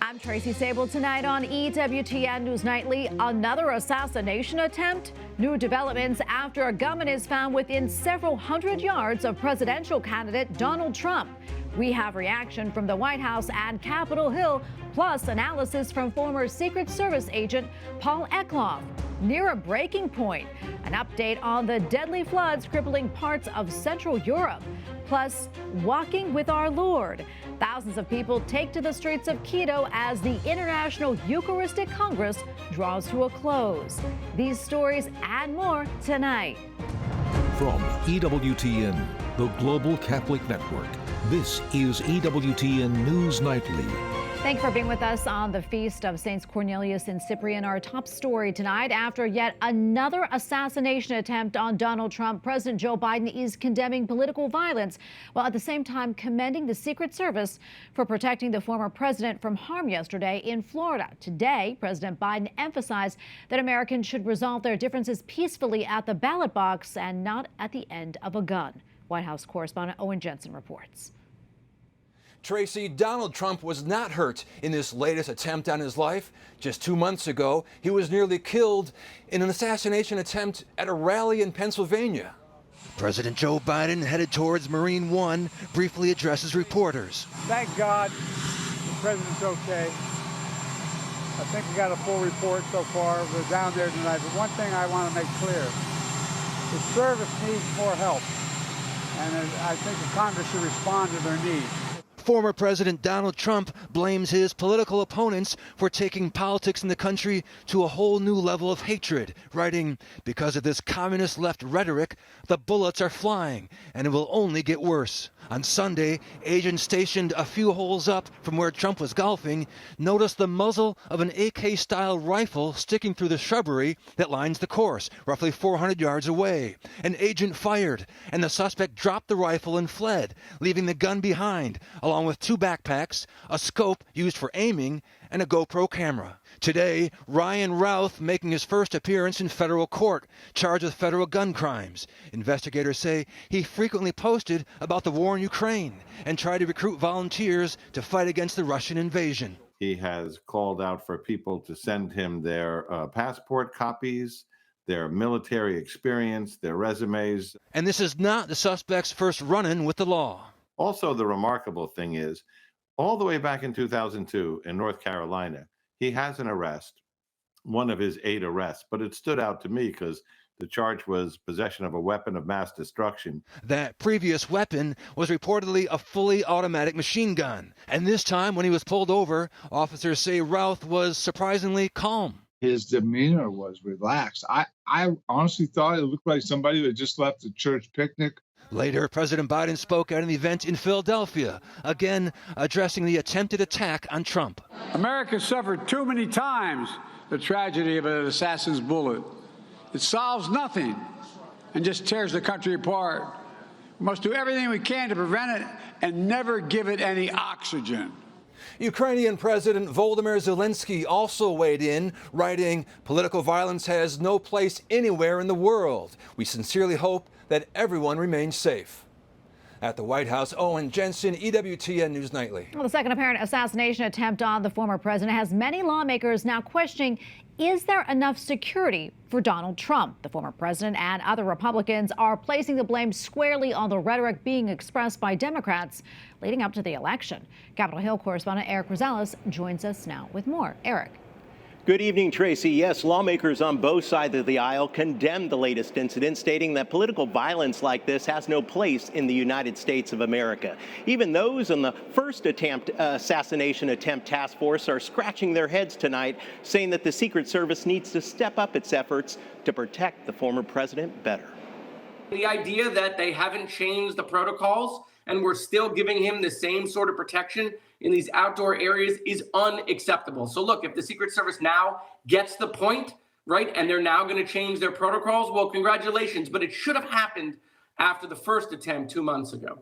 I'm Tracy Sabol. Tonight on EWTN News Nightly, another assassination attempt? New developments after a gunman is found within several hundred yards of presidential candidate Donald Trump. We have reaction from the White House and Capitol Hill, plus analysis from former Secret Service agent Paul Eoff. Near a breaking point, an update on the deadly floods crippling parts of Central Europe. Plus, walking with our Lord. Thousands of people take to the streets of Quito as the International Eucharistic Congress draws to a close. These stories and more tonight. From EWTN, the Global Catholic Network, this is EWTN News Nightly. Thank you for being with us on the Feast of Saints Cornelius and Cyprian. Our top story tonight, after yet another assassination attempt on Donald Trump, President Joe Biden is condemning political violence, while at the same time commending the Secret Service for protecting the former president from harm yesterday in Florida. Today, President Biden emphasized that Americans should resolve their differences peacefully at the ballot box and not at the end of a gun. White House correspondent Owen Jensen reports. Tracy, Donald Trump was not hurt in this latest attempt on his life. Just 2 months ago, he was nearly killed in an assassination attempt at a rally in Pennsylvania. President Joe Biden, headed towards Marine One, briefly addresses reporters. Thank God the president's okay. I think we got a full report so far. We're down there tonight. But one thing I want to make clear, the service needs more help. And I think the Congress should respond to their needs. Former President Donald Trump blames his political opponents for taking politics in the country to a whole new level of hatred, writing, "Because of this communist left rhetoric, the bullets are flying, and it will only get worse." On Sunday, agents stationed a few holes up from where Trump was golfing noticed the muzzle of an AK-style rifle sticking through the shrubbery that lines the course, roughly 400 yards away. An agent fired, and the suspect dropped the rifle and fled, leaving the gun behind, along with 2 backpacks, a scope used for aiming, and a GoPro camera. Today, Ryan Routh making his first appearance in federal court, charged with federal gun crimes. Investigators say he frequently posted about the war in Ukraine and tried to recruit volunteers to fight against the Russian invasion. He has called out for people to send him their passport copies, their military experience, their resumes. And this is not the suspect's first run-in with the law. Also, the remarkable thing is, all the way back in 2002 in North Carolina, he has an arrest, one of his 8 arrests, but it stood out to me because the charge was possession of a weapon of mass destruction. That previous weapon was reportedly a fully automatic machine gun. And this time, when he was pulled over, officers say Routh was surprisingly calm. His demeanor was relaxed. I honestly thought it looked like somebody who had just left a church picnic. Later, President Biden spoke at an event in Philadelphia, again addressing the attempted attack on Trump. America suffered too many times the tragedy of an assassin's bullet. It solves nothing and just tears the country apart. We must do everything we can to prevent it and never give it any oxygen. Ukrainian President Volodymyr Zelensky also weighed in, writing, "Political violence has no place anywhere in the world. We sincerely hope that everyone remains safe." At the White House, Owen Jensen, EWTN News Nightly. Well, the second apparent assassination attempt on the former president has many lawmakers now questioning, is there enough security for Donald Trump? The former president and other Republicans are placing the blame squarely on the rhetoric being expressed by Democrats leading up to the election. Capitol Hill correspondent Eric Rosales joins us now with more. Eric. Good evening, Tracy. Yes, lawmakers on both sides of the aisle condemned the latest incident, stating that political violence like this has no place in the United States of America. Even those on the first assassination attempt task force are scratching their heads tonight, saying that the Secret Service needs to step up its efforts to protect the former president better. The idea that they haven't changed the protocols and we're still giving him the same sort of protection in these outdoor areas is unacceptable. So look, if the Secret Service now gets the point, right, and they're now going to change their protocols, well, congratulations, but it should have happened after the first attempt 2 months ago.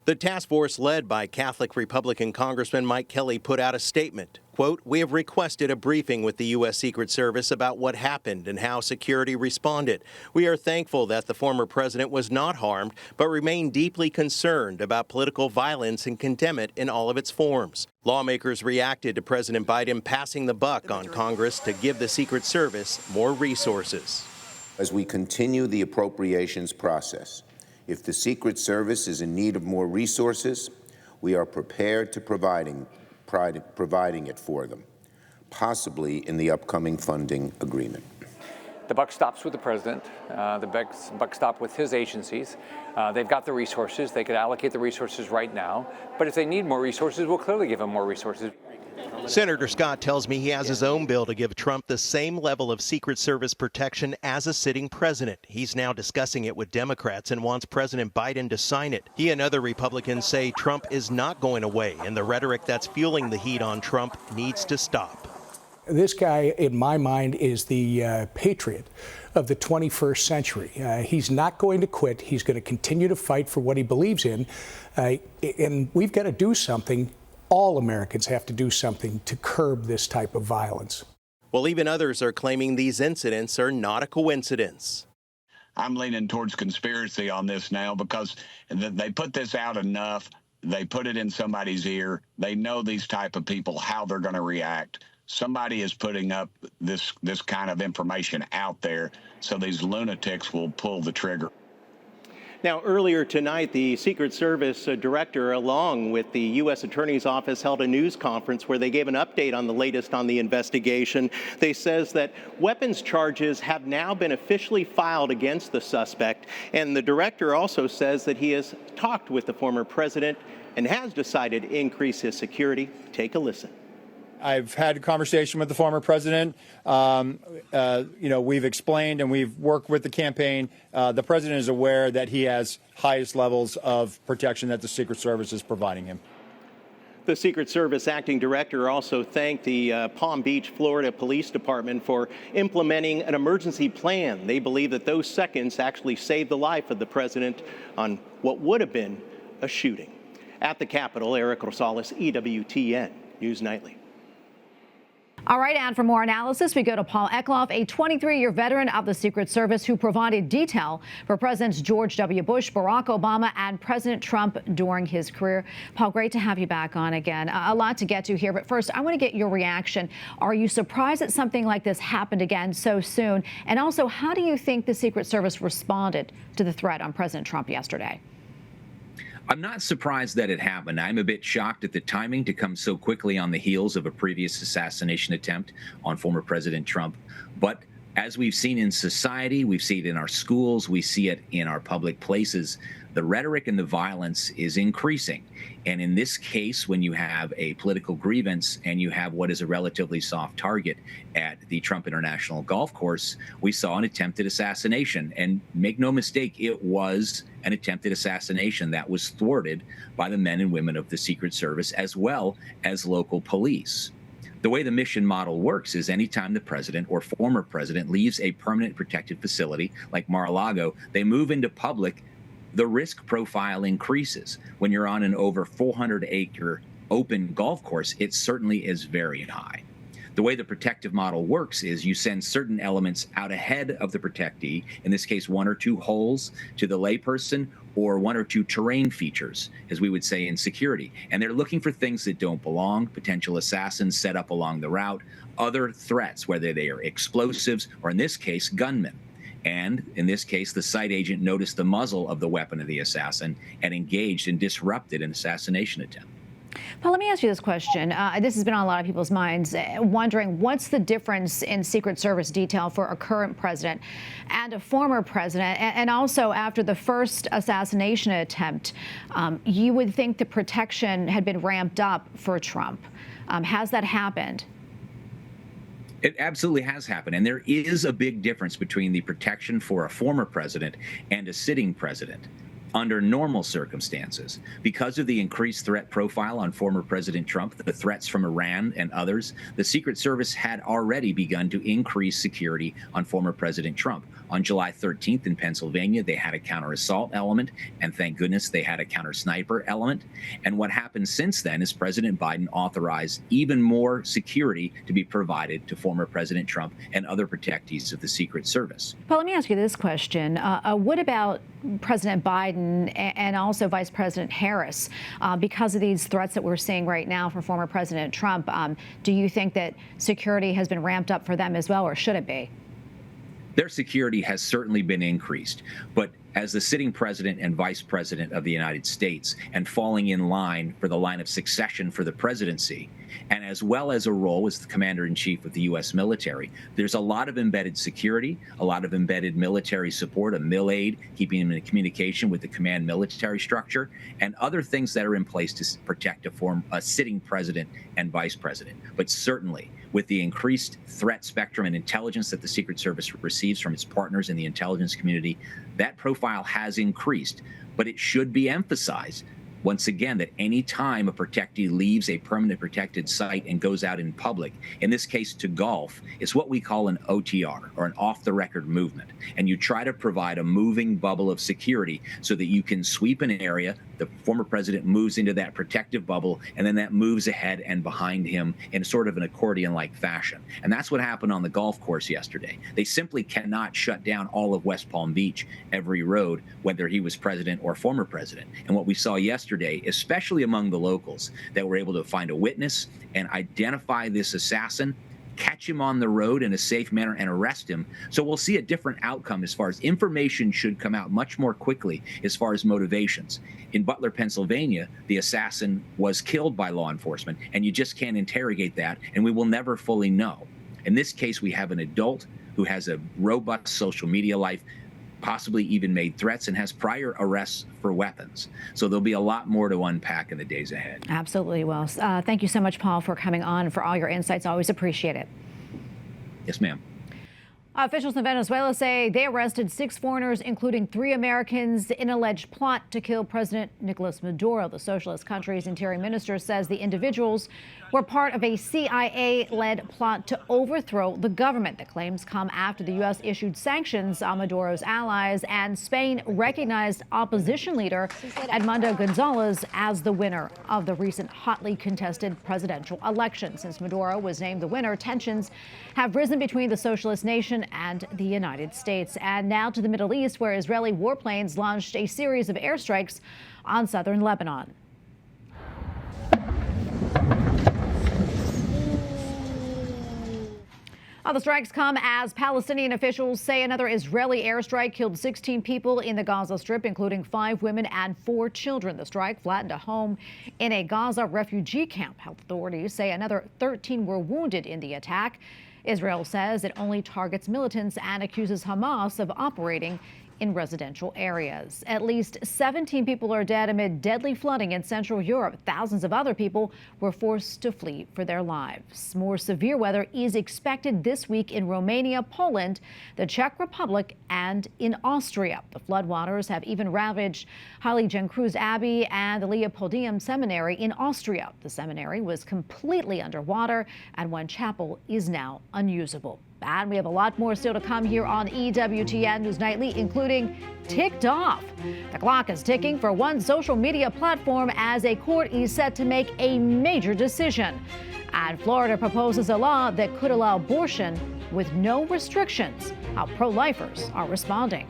The task force led by Catholic Republican Congressman Mike Kelly put out a statement. Quote, "We have requested a briefing with the U.S. Secret Service about what happened and how security responded. We are thankful that the former president was not harmed, but remain deeply concerned about political violence and condemn it in all of its forms." Lawmakers reacted to President Biden passing the buck on Congress to give the Secret Service more resources. As we continue the appropriations process, if the Secret Service is in need of more resources, we are prepared to providing it for them, possibly in the upcoming funding agreement. The buck stops with the president. The buck stops with his agencies. They've got the resources. They could allocate the resources right now. But if they need more resources, we'll clearly give them more resources. Senator Scott tells me he has his own bill to give Trump the same level of Secret Service protection as a sitting president. He's now discussing it with Democrats and wants President Biden to sign it. He and other Republicans say Trump is not going away, and the rhetoric that's fueling the heat on Trump needs to stop. This guy, in my mind, is the patriot of the 21st century. He's not going to quit. He's going to continue to fight for what he believes in. And we've got to do something. All Americans have to do something to curb this type of violence. Well, even others are claiming these incidents are not a coincidence. I'm leaning towards conspiracy on this now because they put this out enough. They put it in somebody's ear. They know these type of people, how they're going to react. Somebody is putting up this kind of information out there, so these lunatics will pull the trigger. Now, earlier tonight, the Secret Service director, along with the U.S. Attorney's Office, held a news conference where they gave an update on the latest on the investigation. They says that weapons charges have now been officially filed against the suspect, and the director also says that he has talked with the former president and has decided to increase his security. Take a listen. I've had a conversation with the former president. We've explained and we've worked with the campaign. The president is aware that he has highest levels of protection that the Secret Service is providing him. The Secret Service acting director also thanked the Palm Beach, Florida Police Department for implementing an emergency plan. They believe that those seconds actually saved the life of the president on what would have been a shooting. At the Capitol, Eric Rosales, EWTN News Nightly. All right, and for more analysis, we go to Paul Eoff, a 23-year veteran of the Secret Service who provided detail for Presidents George W. Bush, Barack Obama, and President Trump during his career. Paul, great to have you back on again. A lot to get to here, but first, I want to get your reaction. Are you surprised that something like this happened again so soon? And also, how do you think the Secret Service responded to the threat on President Trump yesterday? I'm not surprised that it happened. I'm a bit shocked at the timing to come so quickly on the heels of a previous assassination attempt on former President Trump. But as we've seen in society, we've seen it in our schools, we see it in our public places, the rhetoric and the violence is increasing. And in this case, when you have a political grievance and you have what is a relatively soft target at the Trump International Golf Course, we saw an attempted assassination. And make no mistake, it was an attempted assassination that was thwarted by the men and women of the Secret Service as well as local police. The way the mission model works is anytime the president or former president leaves a permanent protected facility like Mar-a-Lago, they move into public, the risk profile increases. When you're on an over 400-acre open golf course, it certainly is very high. The way the protective model works is you send certain elements out ahead of the protectee, in this case, 1 or 2 holes to the layperson, or 1 or 2 terrain features, as we would say in security. And they're looking for things that don't belong, potential assassins set up along the route, other threats, whether they are explosives or, in this case, gunmen. And in this case, the site agent noticed the muzzle of the weapon of the assassin and engaged and disrupted an assassination attempt. Paul, let me ask you this question. This has been on a lot of people's minds, wondering what's the difference in Secret Service detail for a current president and a former president? And also, after the first assassination attempt, you would think the protection had been ramped up for Trump. Has that happened? It absolutely has happened. And there is a big difference between the protection for a former president and a sitting president. Under normal circumstances, because of the increased threat profile on former President Trump, the threats from Iran and others, the Secret Service had already begun to increase security on former President Trump. On July 13th in Pennsylvania, they had a counter-assault element, and thank goodness they had a counter-sniper element. And what happened since then is President Biden authorized even more security to be provided to former President Trump and other protectees of the Secret Service. Paul, let me ask you this question. What about President Biden and also Vice President Harris? Because of these threats that we're seeing right now from former President Trump, do you think that security has been ramped up for them as well, or should it be? Their security has certainly been increased, but as the sitting president and vice president of the United States and falling in line for the line of succession for the presidency, and as well as a role as the commander-in-chief of the U.S. military, there's a lot of embedded security, a lot of embedded military support, a mil aid, keeping him in communication with the command military structure, and other things that are in place to protect a sitting president and vice president. But certainly, with the increased threat spectrum and intelligence that the Secret Service receives from its partners in the intelligence community, that profile has increased. But it should be emphasized, once again, that any time a protectee leaves a permanent protected site and goes out in public, in this case to golf, is what we call an OTR, or an off-the-record movement. And you try to provide a moving bubble of security so that you can sweep an area, the former president moves into that protective bubble, and then that moves ahead and behind him in sort of an accordion-like fashion. And that's what happened on the golf course yesterday. They simply cannot shut down all of West Palm Beach, every road, whether he was president or former president. And what we saw yesterday, especially among the locals, that were able to find a witness and identify this assassin, catch him on the road in a safe manner, and arrest him. So we'll see a different outcome as far as information should come out much more quickly as far as motivations. In Butler, Pennsylvania, the assassin was killed by law enforcement, and you just can't interrogate that, and we will never fully know. In this case, we have an adult who has a robust social media life, possibly even made threats, and has prior arrests for weapons. So there'll be a lot more to unpack in the days ahead. Absolutely. Well, thank you so much, Paul, for coming on and for all your insights. Always appreciate it. Yes, ma'am. Officials in Venezuela say they arrested 6 foreigners, including 3 Americans, in an alleged plot to kill President Nicolas Maduro. The socialist country's interior minister says the individuals were part of a CIA-led plot to overthrow the government. The claims come after the U.S. issued sanctions on Maduro's allies, and Spain recognized opposition leader Edmundo Gonzalez as the winner of the recent hotly contested presidential election. Since Maduro was named the winner, tensions have risen between the socialist nation and the United States. And now to the Middle East, where Israeli warplanes launched a series of airstrikes on southern Lebanon. The strikes come as Palestinian officials say another Israeli airstrike killed 16 people in the Gaza Strip, including 5 women and 4 children. The strike flattened a home in a Gaza refugee camp. Health authorities say another 13 were wounded in the attack. Israel says it only targets militants and accuses Hamas of operating in residential areas. At least 17 people are dead amid deadly flooding in Central Europe. Thousands of other people were forced to flee for their lives. More severe weather is expected this week in Romania, Poland, the Czech Republic, and in Austria. The floodwaters have even ravaged Heiligenkreuz Abbey and the Leopoldium Seminary in Austria. The seminary was completely underwater, and one chapel is now unusable. And we have a lot more still to come here on EWTN News Nightly, including ticked off. The clock is ticking for one social media platform as a court is set to make a major decision. And Florida proposes a law that could allow abortion with no restrictions. How pro-lifers are responding.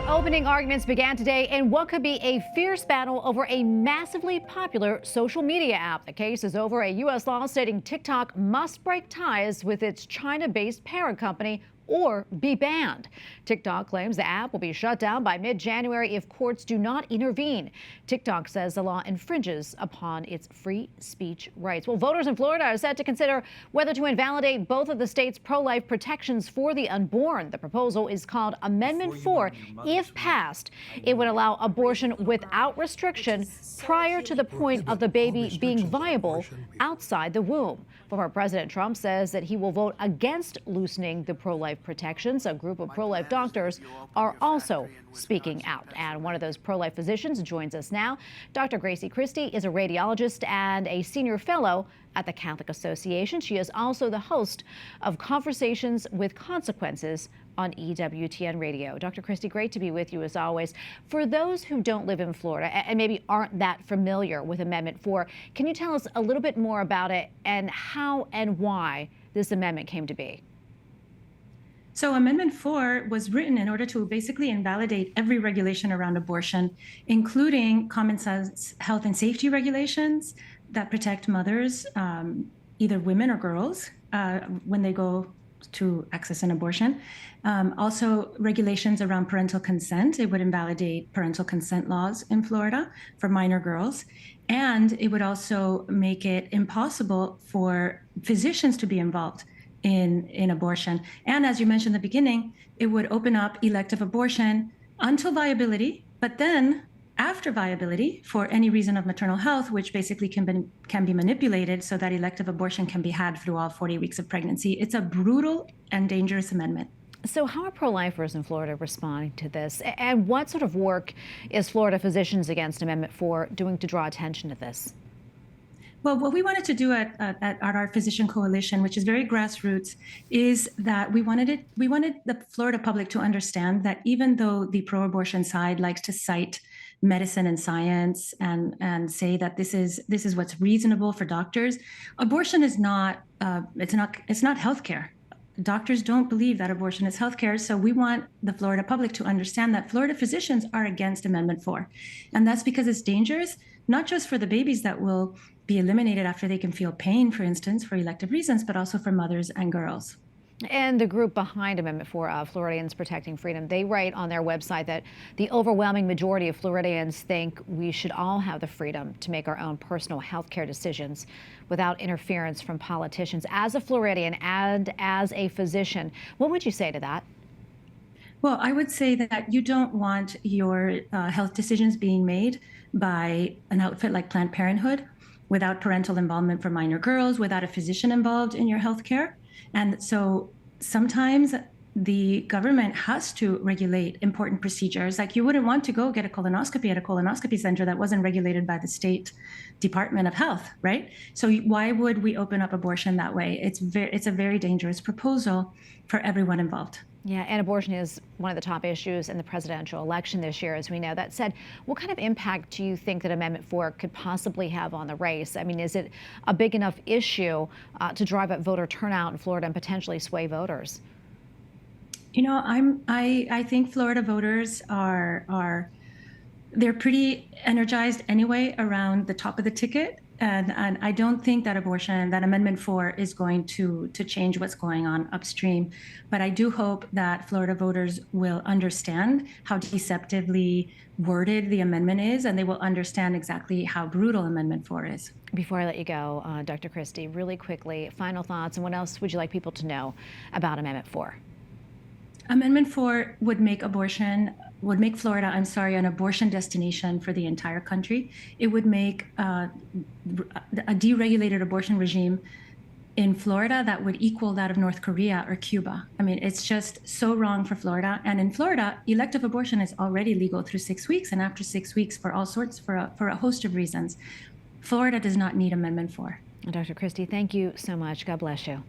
Opening arguments began today in what could be a fierce battle over a massively popular social media app. The case is over a U.S. law stating TikTok must break ties with its China-based parent company, or be banned. TikTok claims the app will be shut down by mid-January if courts do not intervene. TikTok says the law infringes upon its free speech rights. Well, voters in Florida are set to consider whether to invalidate both of the state's pro-life protections for the unborn. The proposal is called Amendment 4. If passed, it would allow abortion without restriction prior to the point of the baby being viable outside the womb. Former President Trump says that he will vote against loosening the pro-life protections. A group of pro-life doctors are also speaking out. And one of those pro-life physicians joins us now. Dr. Tracy Sabol is a radiologist and a senior fellow at the Catholic Association. She is also the host of Conversations with Consequences on EWTN Radio. Dr. Sabol, great to be with you as always. For those who don't live in Florida and maybe aren't that familiar with Amendment 4, can you tell us a little bit more about it and how and why this amendment came to be? So Amendment 4 was written in order to basically invalidate every regulation around abortion, including common sense health and safety regulations that protect mothers, either women or girls, when they go to access an abortion. Also regulations around parental consent. It would invalidate parental consent laws in Florida for minor girls. And it would also make it impossible for physicians to be involved in abortion. And as you mentioned in the beginning, it would open up elective abortion until viability, but then after viability for any reason of maternal health, which basically can be manipulated so that elective abortion can be had through all 40 weeks of pregnancy. It's a brutal and dangerous amendment. So how are pro-lifers in Florida responding to this? And what sort of work is Florida Physicians Against Amendment 4 doing to draw attention to this? Well, what we wanted to do at our physician coalition, which is very grassroots, is that we wanted the Florida public to understand that even though the pro-abortion side likes to cite medicine and science and say that this is what's reasonable for doctors, abortion is not healthcare. Doctors don't believe that abortion is healthcare, so we want the Florida public to understand that Florida physicians are against Amendment 4. And that's because it's dangerous, not just for the babies that will be eliminated after they can feel pain, for instance, for elective reasons, but also for mothers and girls. And the group behind Amendment 4, Floridians Protecting Freedom, they write on their website that the overwhelming majority of Floridians think we should all have the freedom to make our own personal health care decisions without interference from politicians. As a Floridian and as a physician, what would you say to that? Well, I would say that you don't want your health decisions being made by an outfit like Planned Parenthood without parental involvement for minor girls, without a physician involved in your health care. And so sometimes the government has to regulate important procedures. Like you wouldn't want to go get a colonoscopy at a colonoscopy center that wasn't regulated by the state Department of Health, right? So why would we open up abortion that way? It's a very dangerous proposal for everyone involved. Yeah, and abortion is one of the top issues in the presidential election this year, as we know. That said, what kind of impact do you think that Amendment 4 could possibly have on the race? I mean, is it a big enough issue to drive up voter turnout in Florida and potentially sway voters? You know, I think Florida voters they're pretty energized anyway around the top of the ticket. And I don't think that Amendment 4 is going to change what's going on upstream. But I do hope that Florida voters will understand how deceptively worded the amendment is, and they will understand exactly how brutal Amendment 4 is. Before I let you go, Dr. Sabol, really quickly, final thoughts, and what else would you like people to know about Amendment 4? Amendment 4 would make Florida, an abortion destination for the entire country. It would make a deregulated abortion regime in Florida that would equal that of North Korea or Cuba. I mean, it's just so wrong for Florida. And in Florida, elective abortion is already legal through 6 weeks, and after 6 weeks for a host of reasons. Florida does not need Amendment 4. Dr. Sabol, thank you so much. God bless you.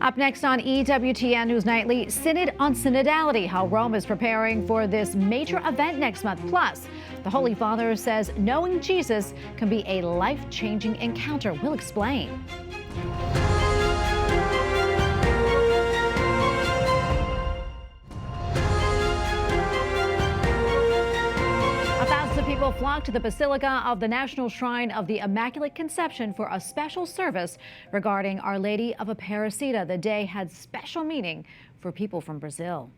Up next on EWTN News Nightly, Synod on Synodality, how Rome is preparing for this major event next month. Plus, the Holy Father says knowing Jesus can be a life-changing encounter. We'll explain. People flocked to the Basilica of the National Shrine of the Immaculate Conception for a special service regarding Our Lady of Aparecida. The day had special meaning for people from Brazil.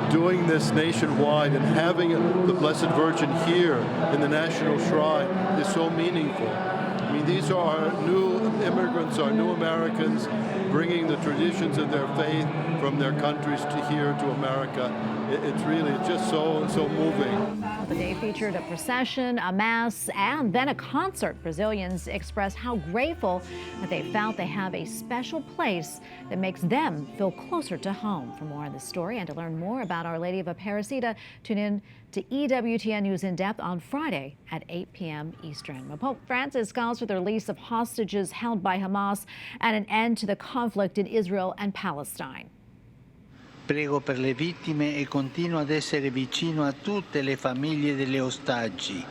Doing this nationwide and having the Blessed Virgin here in the National Shrine is so meaningful. I mean, these are our new immigrants, our new Americans, bringing the traditions of their faith from their countries to here to America. It's just so moving. The day featured a procession, a mass, and then a concert. Brazilians express how grateful that they felt they have a special place that makes them feel closer to home. For more on this story and to learn more about Our Lady of Aparecida, tune in to EWTN News in Depth on Friday at 8 p.m. Eastern. Pope Francis calls for the release of hostages held by Hamas and an end to the conflict in Israel and Palestine. Prego per le vittime e continuo ad essere vicino a tutte le famiglie degli ostaggi.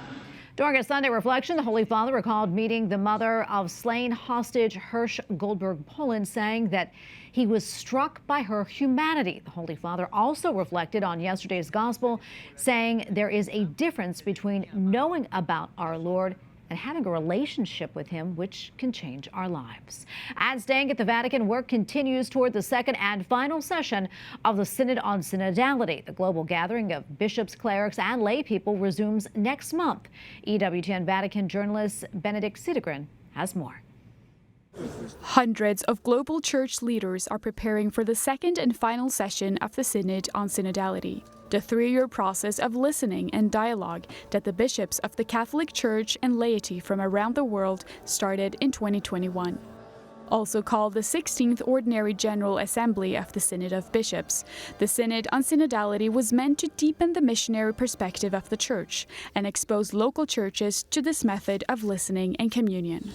During a Sunday reflection, the Holy Father recalled meeting the mother of slain hostage Hirsch Goldberg Poland, saying that he was struck by her humanity. The Holy Father also reflected on yesterday's gospel, saying there is a difference between knowing about our Lord and having a relationship with him, which can change our lives. And staying at the Vatican, work continues toward the second and final session of the Synod on Synodality. The global gathering of bishops, clerics, and lay people resumes next month. EWTN Vatican journalist Benedict Sidegren has more. Hundreds of global church leaders are preparing for the second and final session of the Synod on Synodality, the 3-year process of listening and dialogue that the bishops of the Catholic Church and laity from around the world started in 2021. Also called the 16th Ordinary General Assembly of the Synod of Bishops, the Synod on Synodality was meant to deepen the missionary perspective of the Church and expose local churches to this method of listening and communion.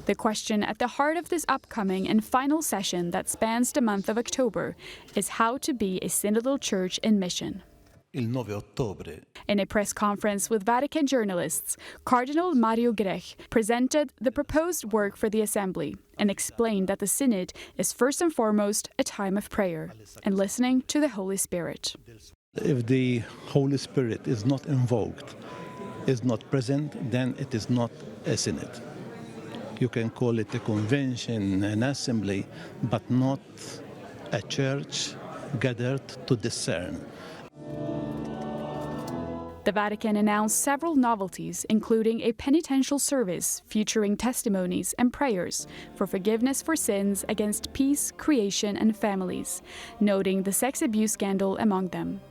The question at the heart of this upcoming and final session that spans the month of October is how to be a synodal church in mission. In a press conference with Vatican journalists, Cardinal Mario Grech presented the proposed work for the Assembly and explained that the Synod is first and foremost a time of prayer and listening to the Holy Spirit. If the Holy Spirit is not invoked, is not present, then it is not a Synod. You can call it a convention, an assembly, but not a church gathered to discern. The Vatican announced several novelties, including a penitential service featuring testimonies and prayers for forgiveness for sins against peace, creation, and families, noting the sex abuse scandal among them.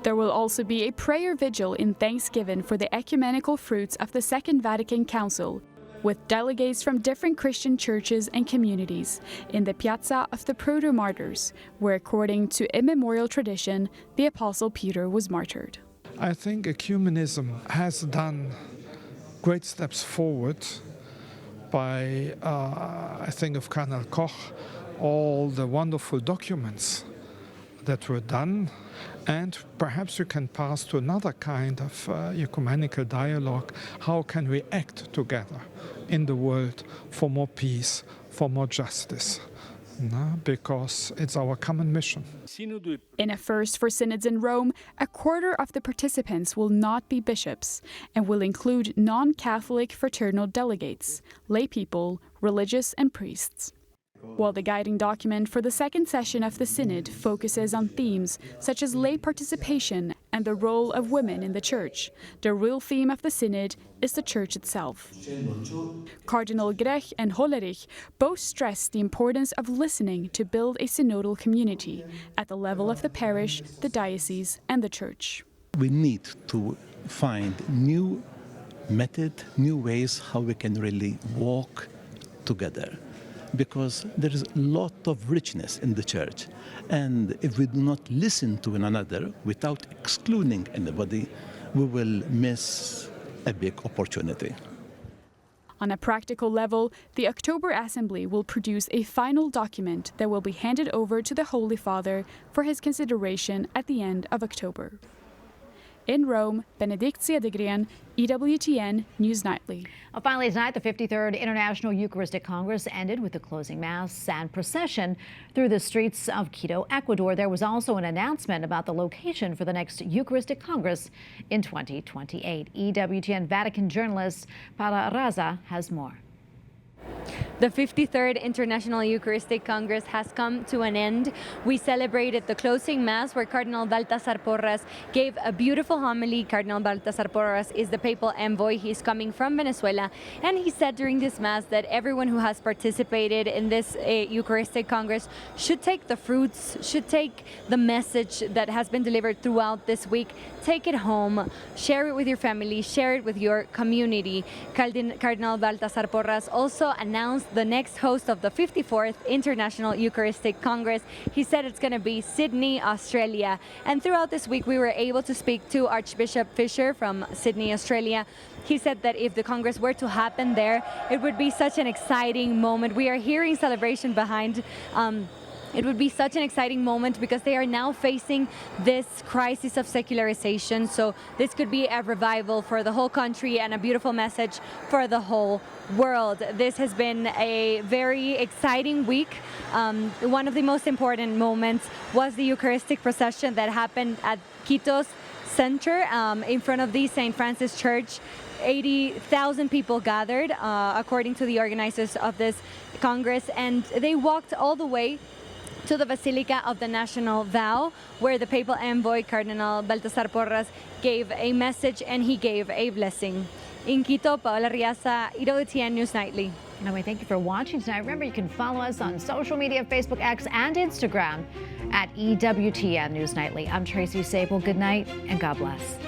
There will also be a prayer vigil in thanksgiving for the ecumenical fruits of the Second Vatican Council, with delegates from different Christian churches and communities in the Piazza of the Proto-Martyrs, where, according to immemorial tradition, the Apostle Peter was martyred. I think ecumenism has done great steps forward by, I think of Cardinal Koch, all the wonderful documents that were done, and perhaps we can pass to another kind of ecumenical dialogue. How can we act together in the world for more peace, for more justice? Because it's our common mission. In a first for synods in Rome, a quarter of the participants will not be bishops and will include non-Catholic fraternal delegates, lay people, religious and priests. While the guiding document for the second session of the Synod focuses on themes such as lay participation and the role of women in the Church, the real theme of the Synod is the Church itself. Cardinal Grech and Hollerich both stressed the importance of listening to build a synodal community at the level of the parish, the diocese, and the Church. We need to find new method, new ways how we can really walk together, because there is a lot of richness in the Church. And if we do not listen to one another without excluding anybody, we will miss a big opportunity. On a practical level, the October Assembly will produce a final document that will be handed over to the Holy Father for his consideration at the end of October. In Rome, Benedictia de Grien, EWTN News Nightly. Finally tonight, the 53rd International Eucharistic Congress ended with a closing mass and procession through the streets of Quito, Ecuador. There was also an announcement about the location for the next Eucharistic Congress in 2028. EWTN Vatican journalist Paula Raza has more. The 53rd International Eucharistic Congress has come to an end. We celebrated the closing mass where Cardinal Baltasar Porras gave a beautiful homily. Cardinal Baltasar Porras is the papal envoy. He's coming from Venezuela, and he said during this mass that everyone who has participated in this Eucharistic Congress should take the fruits, should take the message that has been delivered throughout this week, take it home, share it with your family, share it with your community. Cardinal Baltasar Porras also announced the next host of the 54th International Eucharistic Congress. He said it's going to be Sydney, Australia. And throughout this week, we were able to speak to Archbishop Fisher from Sydney, Australia. He said that if the Congress were to happen there, it would be such an exciting moment. We are hearing celebration behind. It would be such an exciting moment because they are now facing this crisis of secularization. So this could be a revival for the whole country and a beautiful message for the whole world. This has been a very exciting week. One of the most important moments was the Eucharistic procession that happened at Quito's center in front of the St. Francis Church. 80,000 people gathered, according to the organizers of this Congress, and they walked all the way to the Basilica of the National Vow, where the papal envoy, Cardinal Baltasar Porras, gave a message and he gave a blessing. In Quito, Paola Riaza, EWTN News Nightly. Anyway, thank you for watching tonight. Remember, you can follow us on social media, Facebook, X, and Instagram at EWTN News Nightly. I'm Tracy Sabol. Good night and God bless.